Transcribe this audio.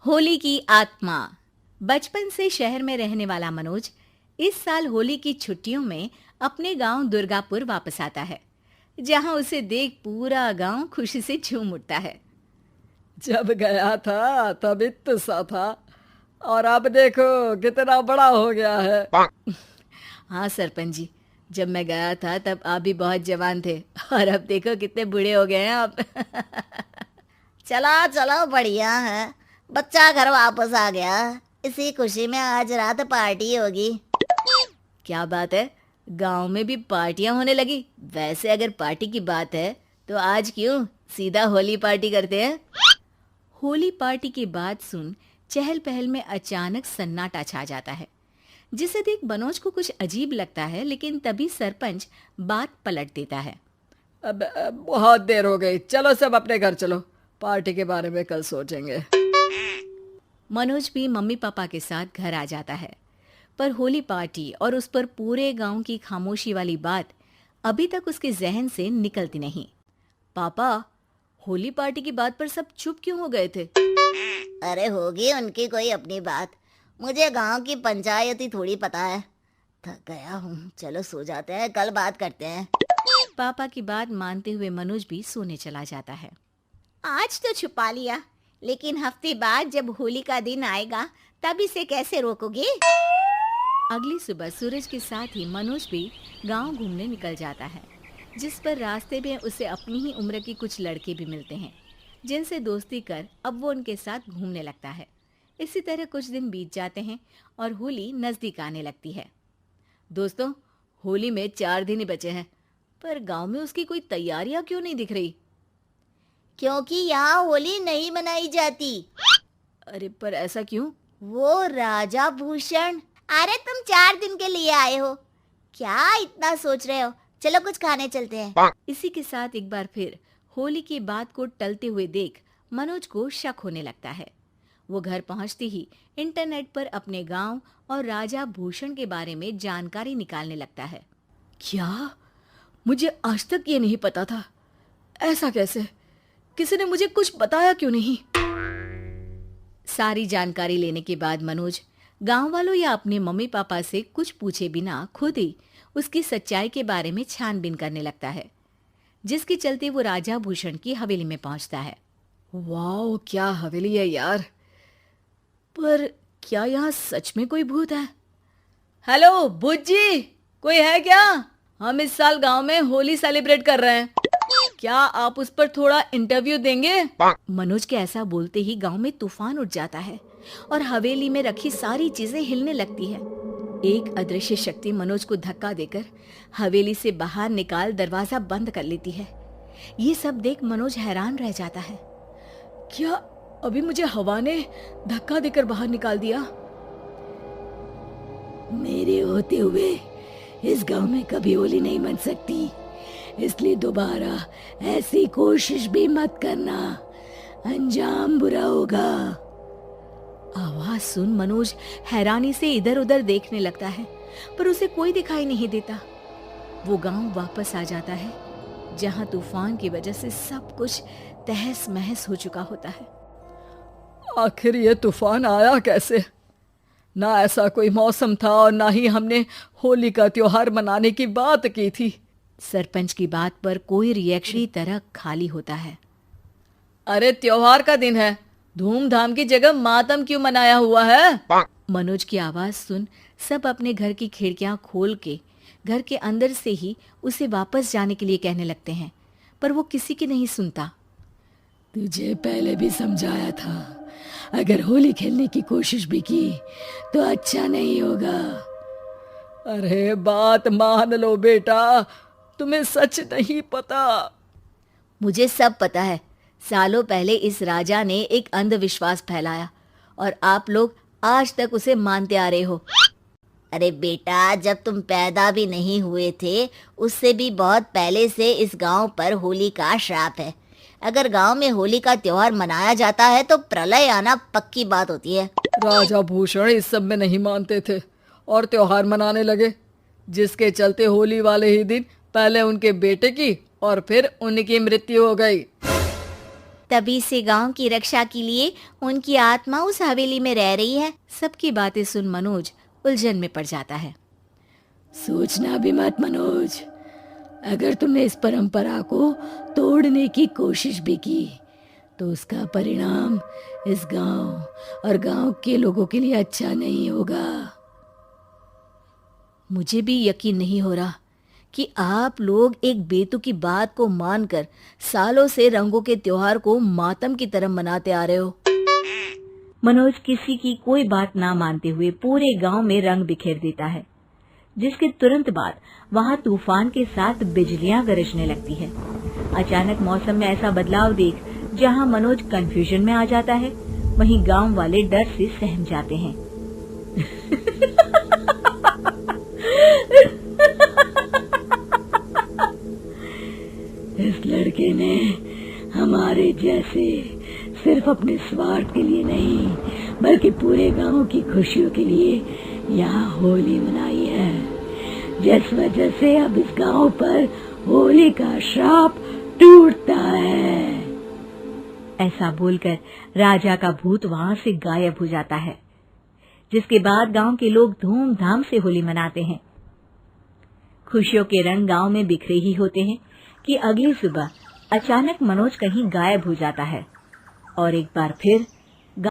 होली की आत्मा। बचपन से शहर में रहने वाला मनोज इस साल होली की छुट्टियों में अपने गांव दुर्गापुर वापस आता है, जहां उसे देख पूरा गांव खुशी से झूम उठता है। जब गया था तब इतना सा था और अब देखो कितना बड़ा हो गया है। हाँ सरपंच जी, जब मैं गया था तब आप भी बहुत जवान थे और अब देखो कितने बूढ़े हो गए हैं आप। चलो चलो, बढ़िया है। बच्चा घर वापस आ गया। इसी खुशी में आज रात पार्टी होगी। क्या बात है, गांव में भी पार्टियां होने लगी। वैसे अगर पार्टी की बात है तो आज क्यों सीधा होली पार्टी करते हैं। होली पार्टी की बात सुन चहल पहल में अचानक सन्नाटा छा जाता है, जिसे देख मनोज को कुछ अजीब लगता है, लेकिन तभी सरपंच बात पलट देता है। अब बहुत देर हो गई, चलो सब अपने घर चलो, पार्टी के बारे में कल सोचेंगे। मनोज भी मम्मी पापा के साथ घर आ जाता है, पर होली पार्टी और उस पर पूरे गांव की खामोशी वाली बात अभी तक उसके जहन से निकलती नहीं। पापा, होली पार्टी की बात पर सब चुप क्यों हो गए थे? अरे होगी उनकी कोई अपनी बात। मुझे गांव की पंचायत ही थोड़ी पता है। थक गया हूँ, चलो सो जाते हैं, कल बात करते हैं। पापा की बात मानते हुए मनोज भी सोने चला जाता है। आज तो छुपा लिया, लेकिन हफ्ते बाद जब होली का दिन आएगा तब इसे कैसे रोकोगे? अगली सुबह सूरज के साथ ही मनोज भी गांव घूमने निकल जाता है, जिस पर रास्ते में उसे अपनी ही उम्र के कुछ लड़के भी मिलते हैं, जिनसे दोस्ती कर अब वो उनके साथ घूमने लगता है। इसी तरह कुछ दिन बीत जाते हैं और होली नजदीक आने लगती है। दोस्तों, होली में 4 दिन ही बचे हैं, पर गांव में उसकी कोई तैयारियां क्यों नहीं दिख रही? क्योंकि यहाँ होली नहीं मनाई जाती। अरे पर ऐसा क्यों? वो राजा भूषण। अरे तुम 4 दिन के लिए आए हो, क्या इतना सोच रहे हो? चलो कुछ खाने चलते हैं। इसी के साथ एक बार फिर होली की बात को टलते हुए देख मनोज को शक होने लगता है। वो घर पहुंचते ही इंटरनेट पर अपने गांव और राजा भूषण के बारे में जानकारी निकालने लगता है। क्या? मुझे आज तक ये नहीं पता था। ऐसा कैसे? किसी ने मुझे कुछ बताया क्यों नहीं? सारी जानकारी लेने के बाद मनोज गांव वालों या अपने मम्मी पापा से कुछ पूछे बिना खुद ही उसकी सच्चाई के बारे में छानबीन करने लगता है, जिसके चलते वो राजा भूषण की हवेली में पहुंचता है। वाह, क्या हवेली है यार। पर क्या यहाँ सच में कोई भूत है? हेलो भूत जी, कोई है क्या? हम इस साल गांव में होली सेलिब्रेट कर रहे हैं, क्या आप उस पर थोड़ा इंटरव्यू देंगे? मनोज के ऐसा बोलते ही गांव में तूफान उठ जाता है और हवेली में रखी सारी चीजें हिलने लगती है। एक अदृश्य शक्ति मनोज को धक्का देकर हवेली से बाहर निकाल दरवाजा बंद कर लेती है। ये सब देख मनोज हैरान रह जाता है। क्या अभी मुझे हवा ने धक्का देकर बाहर निकाल दिया? मेरे होते हुए इस गांव में कभी होली नहीं मन सकती, इसलिए दोबारा ऐसी कोशिश भी मत करना, अंजाम बुरा होगा। आवाज सुन मनोज हैरानी से इधर उधर देखने लगता है, पर उसे कोई दिखाई नहीं देता। वो गांव वापस आ जाता है, जहां तूफान की वजह से सब कुछ तहस महस हो चुका होता है। आखिर ये तूफान आया कैसे? ना ऐसा कोई मौसम था और ना ही हमने होली का त्योहार मनाने की बात की थी। सरपंच की बात पर कोई रिएक्शन की तरह खाली होता है। अरे त्योहार का दिन है, धूमधाम की जगह मातम क्यों मनाया हुआ है? मनोज की आवाज सुन सब अपने घर की खिड़कियां खोल के घर के अंदर से ही उसे वापस जाने के लिए कहने लगते हैं, पर वो किसी की नहीं सुनता। तुझे पहले भी समझाया था, अगर होली खेलने की कोशिश भी की तो अच्छा नहीं होगा। अरे बात मान लो बेटा, तुम्हें सच नहीं पता। मुझे सब पता है। सालों पहले इस राजा ने एक अंधविश्वास फैलाया और आप लोग आज तक उसे मानते आ रहे हो। अरे बेटा, जब तुम पैदा भी नहीं हुए थे उससे भी बहुत पहले से इस गांव पर होली का श्राप है। अगर गांव में होली का त्योहार मनाया जाता है तो प्रलय आना पक्की बात होती है। राजा भूषण इस सब में नहीं मानते थे और त्योहार मनाने लगे, जिसके चलते होली वाले ही दिन पहले उनके बेटे की और फिर उनकी मृत्यु हो गई। तभी से गांव की रक्षा के लिए उनकी आत्मा उस हवेली में रह रही है। सबकी बातें सुन मनोज उलझन में पड़ जाता है। सोचना भी मत मनोज, अगर तुमने इस परंपरा को तोड़ने की कोशिश भी की तो उसका परिणाम इस गांव और गांव के लोगों के लिए अच्छा नहीं होगा। मुझे भी यकीन नहीं हो रहा कि आप लोग एक बेतुकी बात को मानकर सालों से रंगों के त्योहार को मातम की तरह मनाते आ रहे हो। मनोज किसी की कोई बात ना मानते हुए पूरे गांव में रंग बिखेर देता है, जिसके तुरंत बाद वहां तूफान के साथ बिजलियां गरजने लगती है। अचानक मौसम में ऐसा बदलाव देख जहां मनोज कंफ्यूजन में आ जाता है, वहीं गांव वाले डर से सहम जाते हैं। इस लड़के ने हमारे जैसे सिर्फ अपने स्वार्थ के लिए नहीं बल्कि पूरे गांव की खुशियों के लिए यहाँ होली मनाई है, जिस वजह से अब इस गांव पर होली का श्राप टूटता है। ऐसा बोलकर राजा का भूत वहां से गायब हो जाता है, जिसके बाद गांव के लोग धूमधाम से होली मनाते हैं। खुशियों के रंग गांव में बिखरे ही होते हैं कि अगली सुबह अचानक मनोज कहीं गायब हो जाता है और एक बार फिर